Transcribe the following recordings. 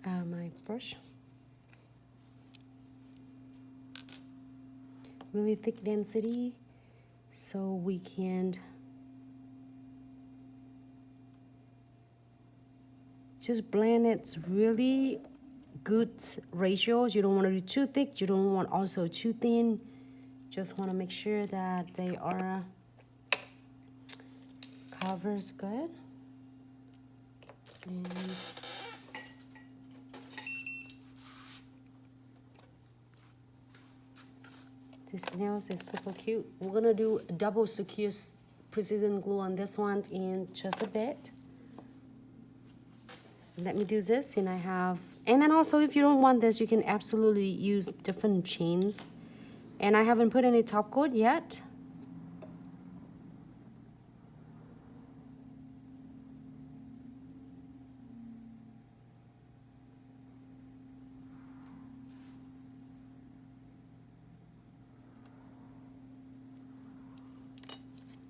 my brush. Really thick density, so we can just blend it really good ratios. You don't want to do too thick, you don't want also too thin. Just want to make sure that they are covers good. And this nails is super cute. We're gonna do a double secure precision glue on this one in just a bit. Let me do this, and I have, and then also if you don't want this, you can absolutely use different chains. And I haven't put any top coat yet.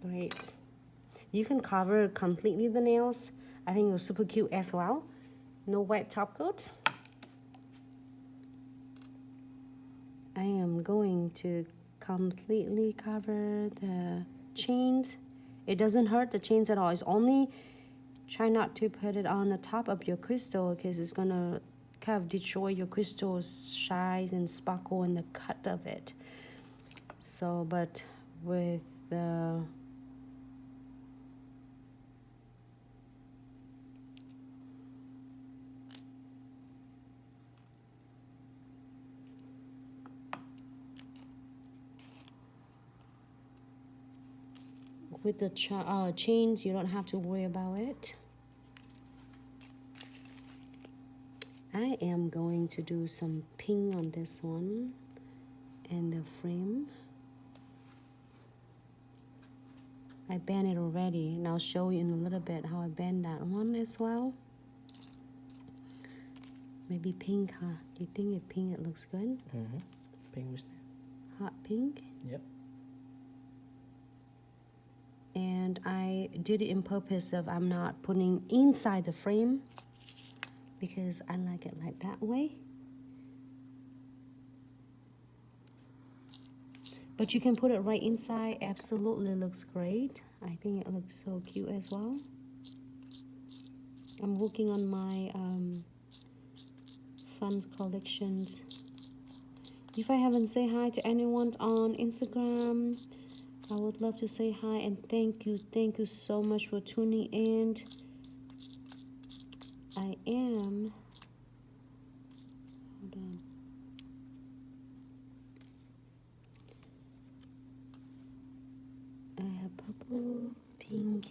Great. You can cover completely the nails. I think it was super cute as well. No wet top coat. I am going to completely cover the chains. It doesn't hurt the chains at all. It's only try not to put it on the top of your crystal, because it's gonna kind of destroy your crystal's shine and sparkle and the cut of it. So, but with the chains, you don't have to worry about it. I am going to do some pink on this one and the frame. I bent it already, and I'll show you in a little bit how I bend that one as well. Maybe pink, huh? Do you think if pink it looks good? Mm-hmm. Pink was there. Hot pink? Yep. And I did it in purpose of I'm not putting inside the frame, because I like it like that way. But you can put it right inside, absolutely looks great. I think it looks so cute as well. I'm working on my funds collections. If I haven't said hi to anyone on Instagram, I would love to say hi and thank you so much for tuning in. I am, hold on. I have purple, pink.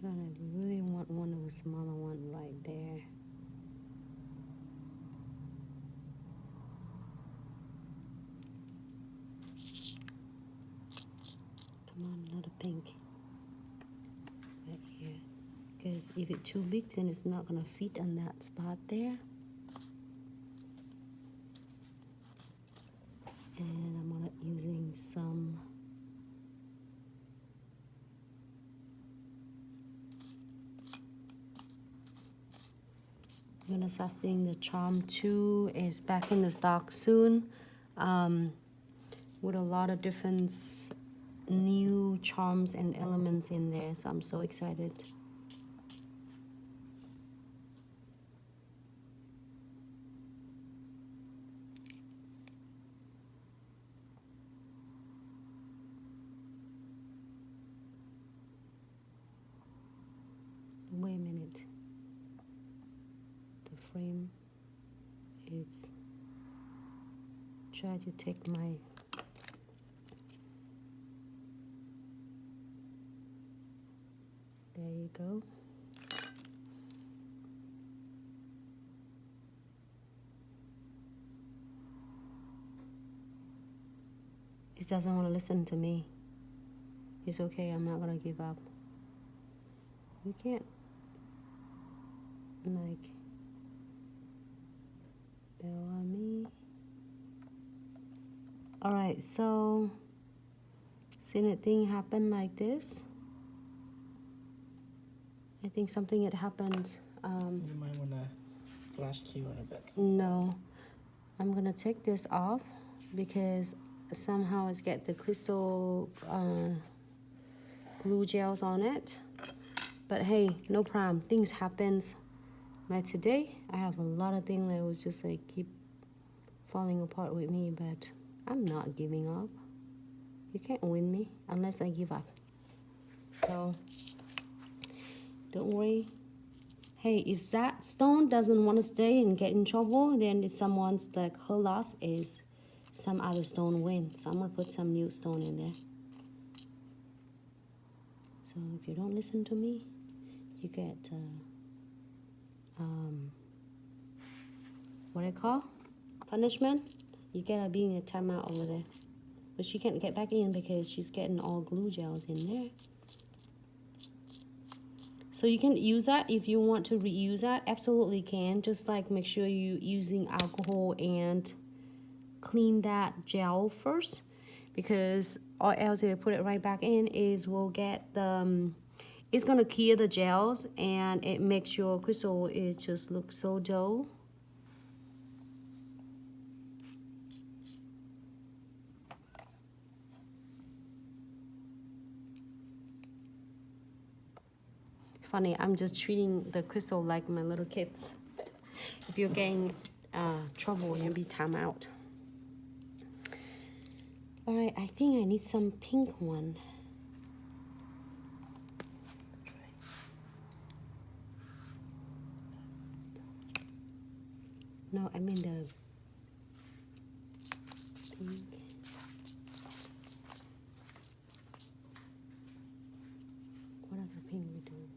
And I really want one of the smaller one right there. Come on, another pink. Right here. Because if it's too big, then it's not gonna fit on that spot there. And I'm gonna using some I'm gonna start seeing the Charm 2 is back in the stock soon, with a lot of different new charms and elements in there, so I'm so excited. Wait a minute. The frame is try to take my there you go. It doesn't want to listen to me. It's okay, I'm not gonna give up. You can't like Bear on me. Alright, so seen a thing happen like this. I think something had happened. You might want to flash cue in a bit. No, I'm gonna take this off because somehow it's got the crystal glue gels on it. But hey, no problem. Things happens. Like today, I have a lot of things that was just like keep falling apart with me, but I'm not giving up. You can't win me unless I give up. So don't worry. Hey, if that stone doesn't want to stay and get in trouble, then it's someone's like her loss is some other stone win. So I'm gonna put some new stone in there. So if you don't listen to me, you get what I call punishment. You get her being a timeout over there, but she can't get back in because she's getting all glue gels in there. So you can use that if you want to reuse that. Absolutely can. Just like make sure you using alcohol and clean that gel first, because or else if you put it right back in is will get the it's gonna clear the gels and it makes your crystal it just looks so dull. Funny, I'm just treating the crystal like my little kids. If you're getting trouble, you'll be time out. All right, I think I need some pink one. No, I mean the pink. What other pink we doing?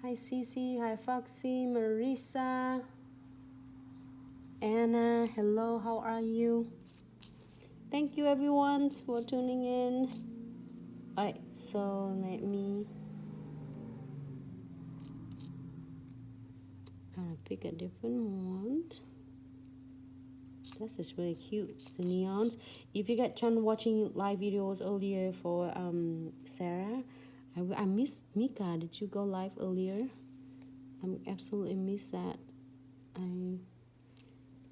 Hi Cece, hi Foxy, Marisa, Anna, hello, how are you? Thank you everyone for tuning in. Alright, so let me pick a different one. This is really cute, the neons. If you got chance watching live videos earlier for Sarah, I missed Mika. Did you go live earlier? I absolutely missed that. I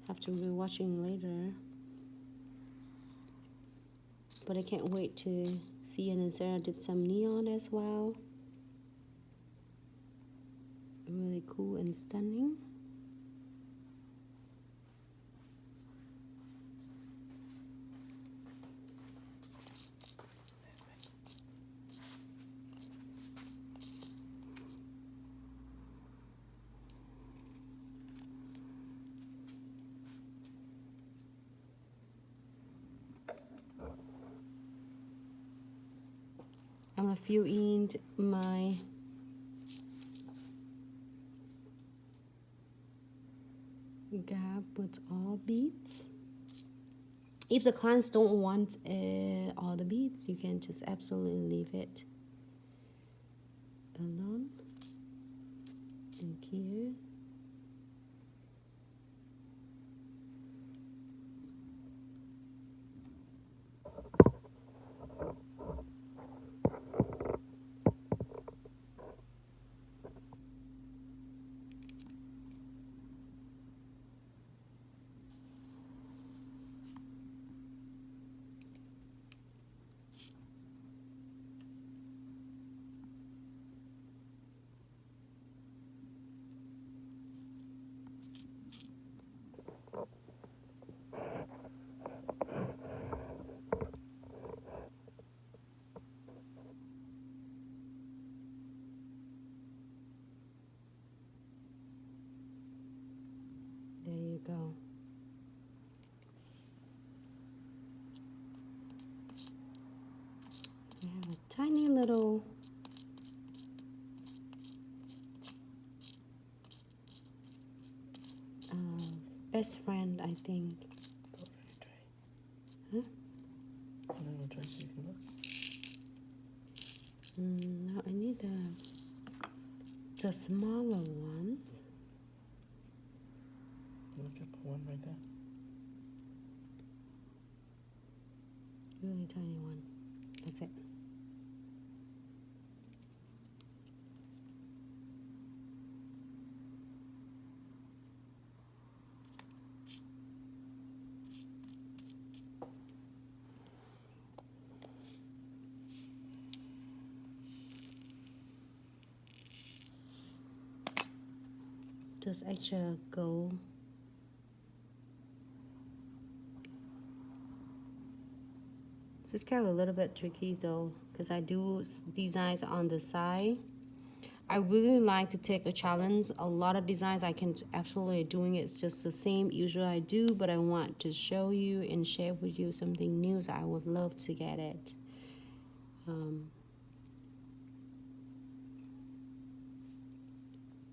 have to be watching later. But I can't wait to see and Sarah did some neon as well. Really cool and stunning. I'm gonna fill in my gap with all beads. If the clients don't want all the beads, you can just absolutely leave it alone. And here. There you go. We have a tiny little best friend, I think. Huh? I'm gonna try to see if it looks. No, I need the smaller ones. Look up one right there. Really tiny one. That's it. Just extra gold. So it's kind of a little bit tricky though, because I do designs on the side. I really like to take a challenge. A lot of designs I can absolutely doing it's just the same usually I do, but I want to show you and share with you something new, so I would love to get it.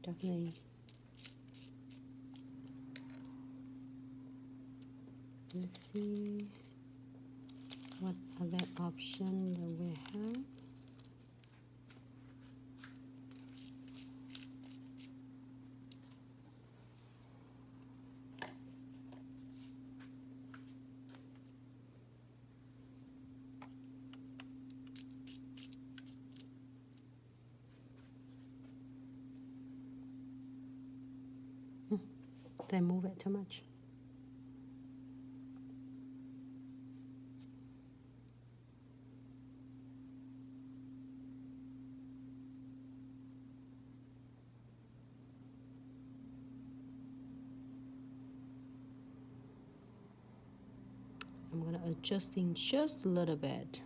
Definitely. Let's see what other option that we have. They move it too much. I'm gonna adjusting just a little bit.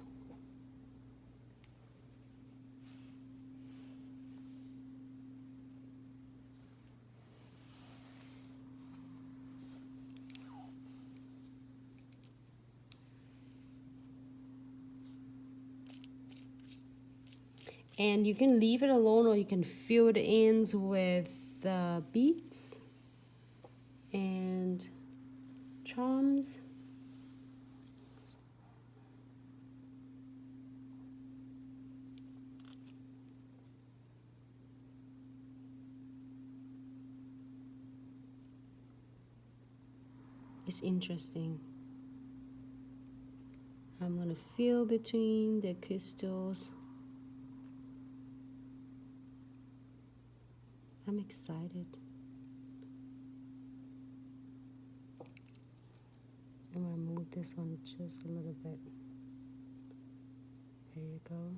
And you can leave it alone, or you can fill the ends with the beads and charms. It's interesting. I'm gonna fill between the crystals. I'm excited. I'm gonna move this one just a little bit. There you go.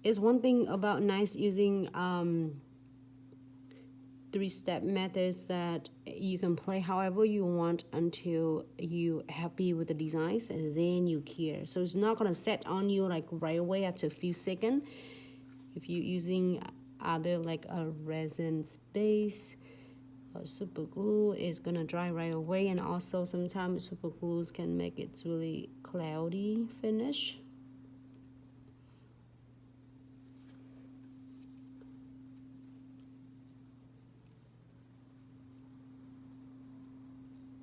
It's one thing about nice using 3-step methods that you can play however you want until you happy with the designs, and then you care. So it's not gonna set on you like right away after a few seconds. If you're using other like a resin base, super glue is gonna dry right away, and also sometimes super glues can make it really cloudy finish.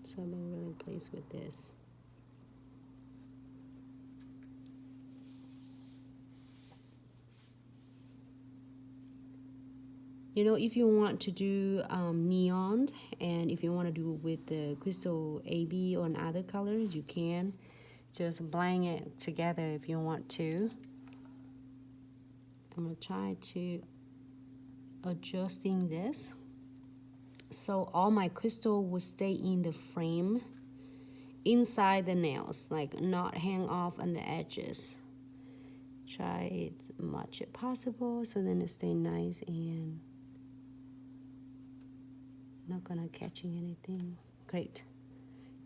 So I've been really pleased with this. You know, if you want to do neon, and if you want to do with the crystal AB or another colors, you can just blend it together if you want to. I'm gonna try to adjusting this so all my crystal will stay in the frame inside the nails, like not hang off on the edges. Try it as much as possible so then it stay nice and not gonna catching anything. Great.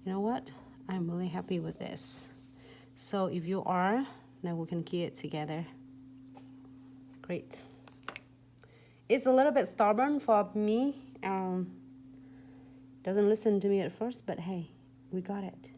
You know what? I'm really happy with this. So if you are, then we can keep it together. Great. It's a little bit stubborn for me. Doesn't listen to me at first, but hey, we got it.